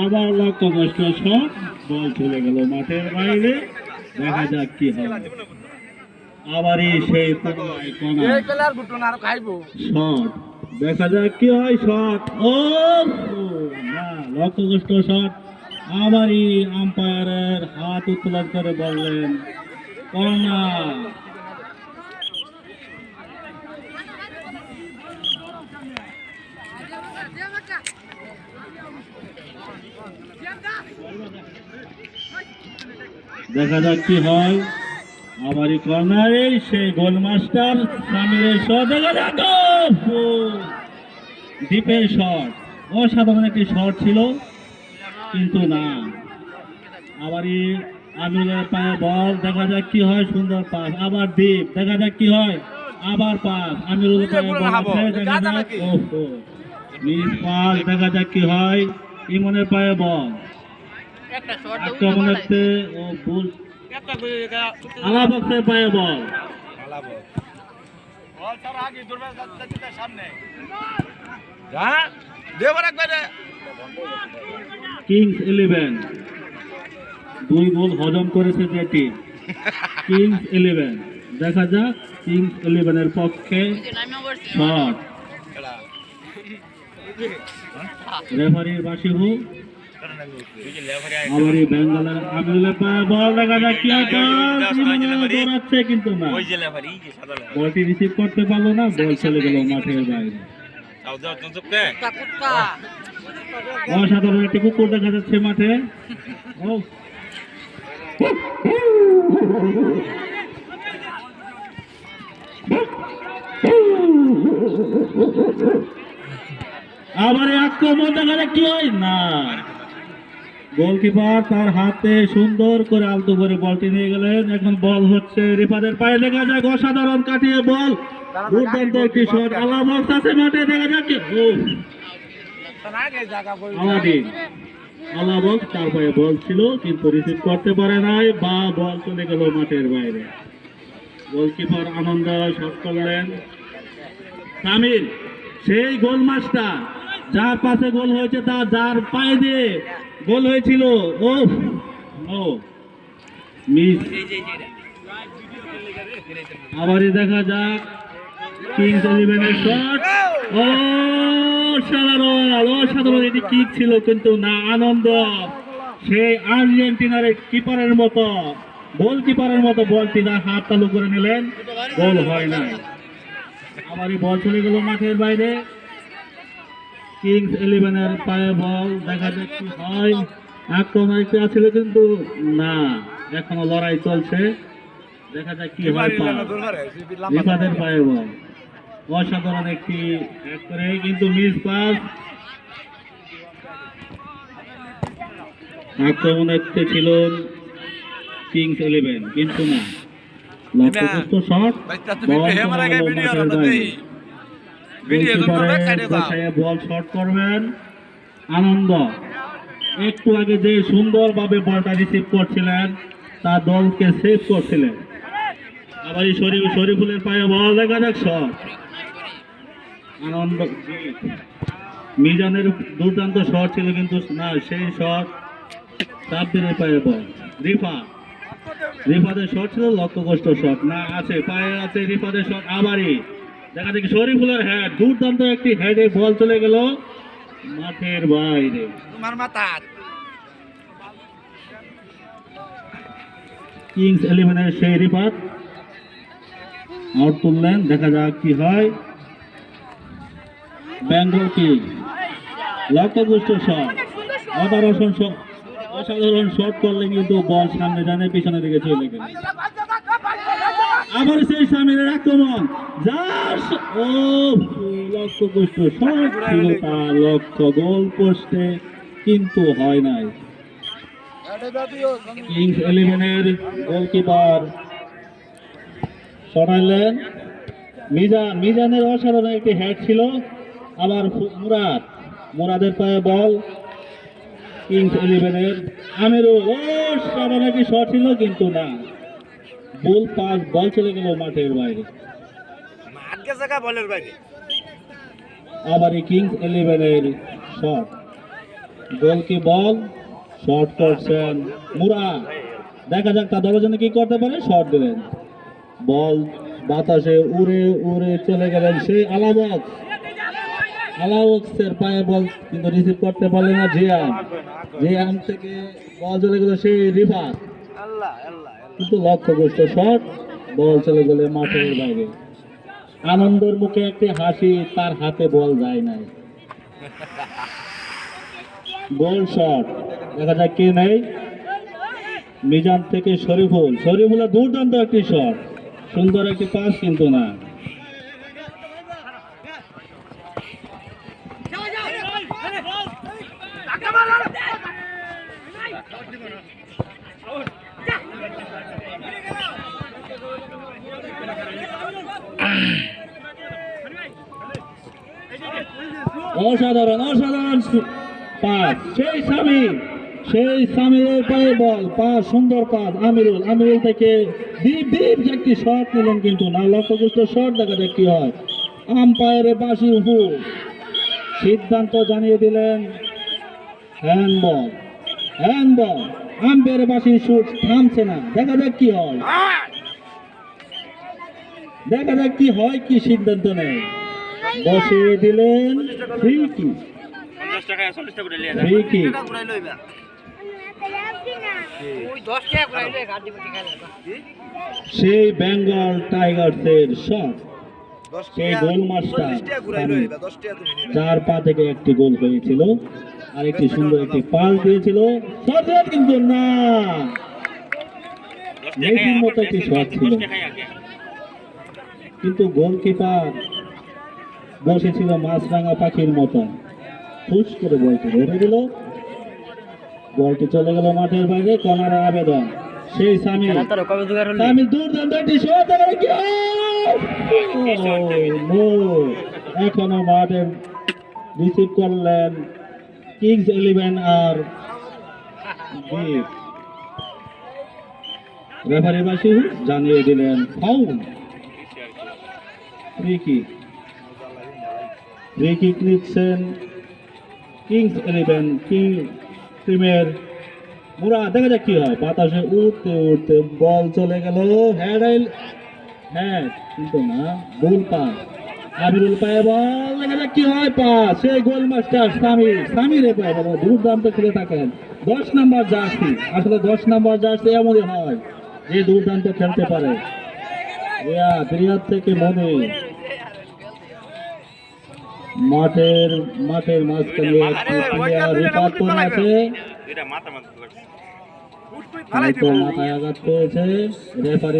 আবার লক্ষ্য কষ্ট শট, বল চলে গেল মাঠের বাইরে। দেখা যাক কি হয়। আবারই সেই শট, দেখা যাক কি হয়। শট, ও না, লক্ষ্য কষ্ট শট। আবারই আম্পায়ারের হাত উত্তোলন করে বললেন কর্নার। দেখা যাক কি হয়। আবারই কর্নারে সেই গোলমাস্টার সামিরের শট, দেখা যাক ডিপের শট। অসাধারণ একটি শট ছিল, কিন্তু না। আবারই আমিরের পায়ে বল, দেখা যাক কি হয়। সুন্দর পাস, আবার ডিপ, দেখা যাক কি হয়। আবার পাস, আমিরুল পায়ে বল আছে, দেখা যাক। ওহো, মিস পাস, দেখা যাক কি হয়। ইমনের পায়ে বল, আক্রমণার্থে ও ভুল। আলাবক্সের পায়ে বল, কিংস 11 দুই গোল হজম করেছে যে টিম, কিংস 11। দেখা যাক কিংস 11-এর পক্ষে শট। রেফারির বাঁশি হোক। আবারই বেঙ্গলের আমিরুলের পায়ে বল, দেখা যাক কি হয়। দৌড়াচ্ছে কিন্তু না, বলটি রিসিভ করতে পারলো না, বল চলে গেল মাঠের বাইরে। অসাধারণ একটি কুকুর দেখা যাচ্ছে মাঠে। আবার আক্রমণ, দেখা যাক কি হয়। না, গোলকিপার তার হাতে সুন্দর করে আলতো করে বলটি নিয়ে গেলেন। এখন বল হচ্ছে রিফাদের পায়ে, দেখা যাক। অসাধারণ কাটিয়ে বল, দুর্দান্ত একটি শট। আলাবক্স আছে মাঠে, দেখা যাক। আলাবক্স তার পায়ে বল ছিল, কিন্তু রিসিভ করতে পারে নাই, বা বল চলে গেল মাঠের বাইরে। গোলকিপার আনন্দ শট করলেন। সামির সেই গোলমাস্টার, যার পাশে গোল হয়েছে, তার যার পায়ে দিয়ে গোল হয়েছিল। ও ও মিস। আবারই দেখা যাক কিংস 11-এর শট। ও অসাধারণ এটি কিক ছিল, কিন্তু না। আনন্দ সেই আর্জেন্টিনার কিপারের মতো, গোলকিপারের মতো বলটি তার হাত তালু করে নিলেন, গোল হয় না। আবারই বল চলে গেল মাঠের বাইরে। কিংস 11-এর পায়ে বল, দেখা যাক কি হয়। আক্রমণ ছিল, কিন্তু না, এখনো লড়াই চলছে। দেখা যাক কি হয়। রিফাদের পায়ে বল, অসাধারণ একটি করে, কিন্তু মিস পাস। আক্রমণার্থে ছিল কিংস 11, কিন্তু না। লক্ষ্যগ্রস্ত শট, বল শট করবেন আনন্দ। একটু আগে যে সুন্দরভাবে বলটা রিসিভ করছিলেন, তার দলকে সেভ করছিলেন। আবার শরীফুলের পায়ে বল, দেখা যাক শট। আনন্দ, মিজানের দুর্দান্ত শট ছিল, কিন্তু না, সেই শট সাব্বিরের পায়ে বল। রিফাদের শট ছিল, লক্ষ্যগ্রস্ত শট না, আছে পায়ে আছে রিফাদের শট। আবারই দেখা যাক শরীফুলের হেড, দুর্দান্ত একটি হেডে বল চলে গেল মাঠের বাইরে। কিংস 11-এর সেই রিফাত আউট তুললেন, দেখা যাক কি হয়। বেঙ্গল কিংস লক্ষ্যগ্রস্ত শট, অসাধারণ শট করলে, কিন্তু বল সামনে জানে, পিছনে দিকে চলে গেল। আবার সেই সামিরের আক্রমণ, ও লক্ষ্যগ্রস্ত শট ছিল, তার লক্ষ্য গোল পোস্টে, কিন্তু হয় নাই। কিংস 11-এর গোলকিপার সরাইলেন। মিজানের অসাধারণ একটি হেড ছিল। আবার মুরাদের পায়ে বল। কিংস 11-এর আমিরুল, অসাধারণ একটি শট ছিল, কিন্তু না, বল পাস, বল চলে গেল মাঠের বাইরে। আবার কিংস 11-এর শট, গোল কি বল, শর্ট করছেন মুরা। দেখা যাক তার দলের জন্য কি করতে পারে, শর্ট দিলেন, বল বাতাসে উড়ে উড়ে চলে গেলেন সেই আলাওয়াক্সের পায়ে বল কিন্তু রিসিভ করতে পারলেন না জিয়ান। জিয়ান থেকে বল চলে গেল সেই রিফাত, কিন্তু লক্ষ্যগ্রস্ত শট, বল চলে গেলে মাঠের বাইরে। আনন্দের মুখে একটি হাসি, তার হাতে বল যায় নাই। গোল শট, দেখা যাক কে নেই। মিজান থেকে শরীফুলের দুর্দান্ত একটি শট, সুন্দর একটি পাস কিন্তু না। অসাধারণ পাস, সেই সামিরের পায়ে বল পাস, সুন্দর পাস। আমিরুল থেকে দীপ একটি শট নিলেন কিন্তু না, লক্ষ্যগ্রস্ত শট। দেখা যাক কি হয়। আম্পায়ারের বাঁশি উপর সিদ্ধান্ত জানিয়ে দিলেন হ্যান্ডবল। আম্পায়ারের বাঁশি শুট থামছে না। দেখা যাক কি হয়, কি সিদ্ধান্ত নেয়। বসিয়ে দিলেন ফ্রি কিক। সেই বেঙ্গল টাইগার্সের শট, সেই গোল মাস্টার যার পা থেকে একটি গোল হয়েছিল, আর একটি সুন্দর একটি পাস দিয়েছিল, কিন্তু না, মেসির মতো একটি শট ছিল, কিন্তু গোলকিপার বসেছিল মাছরাঙা পাখির মতন, ফুস করে বলটি ধরে দিল। বলটি চলে গেল মাঠের বাইরে। কর্নারের আবেদন, সেই সামির দুর্দান্ত একটি শট। এখনো মাঠে রিসিভ করলেন কিংস 11 আর রেফারি বাসী জানিয়ে দিলেন ফাউল। ফ্রি কিক নিচ্ছেন কিংস 11 টিমের মুরা। দেখা যাক কি হয়। বাতাসে উঠতে বল চলে গেল, কিন্তু না, গোল পাস। আমিরুল পায়ে বল, দেখা যাক কি হয়। পাস, সেই গোল মাস্টার সামিরের পায়ে বল, দুর্দান্ত খেলে থাকেন। 10 নম্বর জার্সি, আসলে 10 নম্বর জার্সি এমনই হয় যে দুর্দান্ত খেলতে পারে। রিয়াদ থেকে মনে মাঠের মাঝখানে একটি প্লেয়ার রিফাত করে আছে, মাথায় আঘাত পেয়েছে। রেফারি